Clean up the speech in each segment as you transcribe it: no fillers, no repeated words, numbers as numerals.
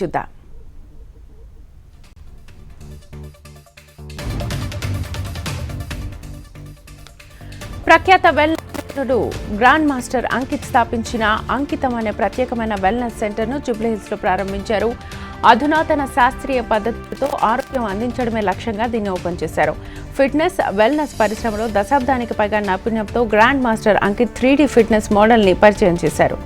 చూద్దాం. ప్రఖ్యాత wellness grand master Ankit స్థాపించిన అంకితం అనే ప్రత్యేకమైన వెల్నెస్ సెంటర్ను జూబ్లీహిల్స్ లో ప్రారంభించారు. అధునాతన శాస్త్రీయ పద్ధతులతో ఆరోగ్యం అందించడమే లక్ష్యంగా దీన్ని ఓపెన్ చేశారు. ఫిట్నెస్ వెల్నెస్ పరిశ్రమలో దశాబ్దానికి పైగా నైపుణ్యంతో grand master Ankit 3D fitness model ని పరిచయం చేశారు.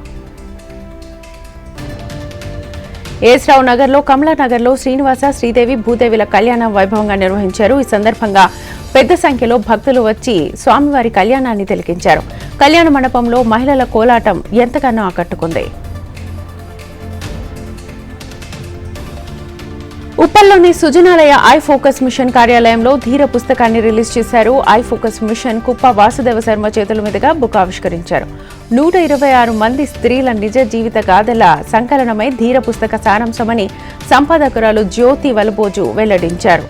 ఏస్రావు నగర్లో కమలానగర్లో శ్రీనివాస శ్రీదేవి భూదేవిల కళ్యాణం వైభవంగా నిర్వహించారు. ఈ సందర్భంగా పెద్ద సంఖ్యలో భక్తులు వచ్చి స్వామివారి కళ్యాణాన్ని తిలకించారు. కళ్యాణ మండపంలో మహిళల కోలాటం ఎంతగానో ఆకట్టుకుంది. ఉప్పల్లోని సుజనాలయ ఐ ఫోకస్ మిషన్ కార్యాలయంలో ధీర పుస్తకాన్ని రిలీజ్ చేశారు. ఐ ఫోకస్ మిషన్ కుప్ప వాసుదేవ శర్మ చేతుల మీదుగా బుక్ ఆవిష్కరించారు. 126 మంది స్త్రీల నిజ జీవిత గాథల సంకలనమై ధీర పుస్తక సారాంశమని సంపాదకురాలు జ్యోతి వలబోజు వెల్లడించారు.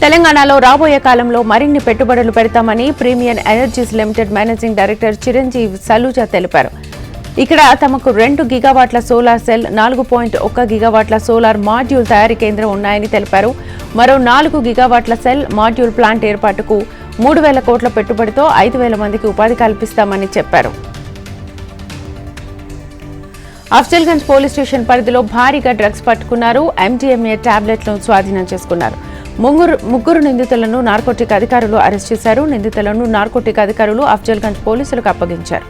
తెలంగాణలో రాబోయే కాలంలో మరిన్ని పెట్టుబడులు పెడతామని premier energies limited managing director Chiranjeevi Saluja తెలిపారు. ఇక్కడ తమకు 2 గిగావాట్ల సోలార్ సెల్, 4.1 గిగావాట్ల సోలార్ మాడ్యూల్ తయారీ కేంద్రం ఉన్నాయని తెలిపారు. మరో 4 గిగావాట్ల సెల్ మాడ్యూల్ ప్లాంట్ ఏర్పాటుకు 3,000 కోట్ల పెట్టుబడితో 5,000 మందికి ఉపాధి కల్పిస్తామని చెప్పారు. అఫ్జల్గంజ్ పోలీస్ స్టేషన్ పరిధిలో భారీగా డ్రగ్స్ పట్టుకున్నారు. MDMA టాబ్లెట్లను స్వాధీనం చేసుకున్నారు. ముగ్గురు నిందితులను నార్కోటిక్ అధికారులు అరెస్ట్ చేశారు. నిందితులను నార్కోటిక్ అధికారులు అఫ్జల్గంజ్ పోలీసులకు అప్పగించారు.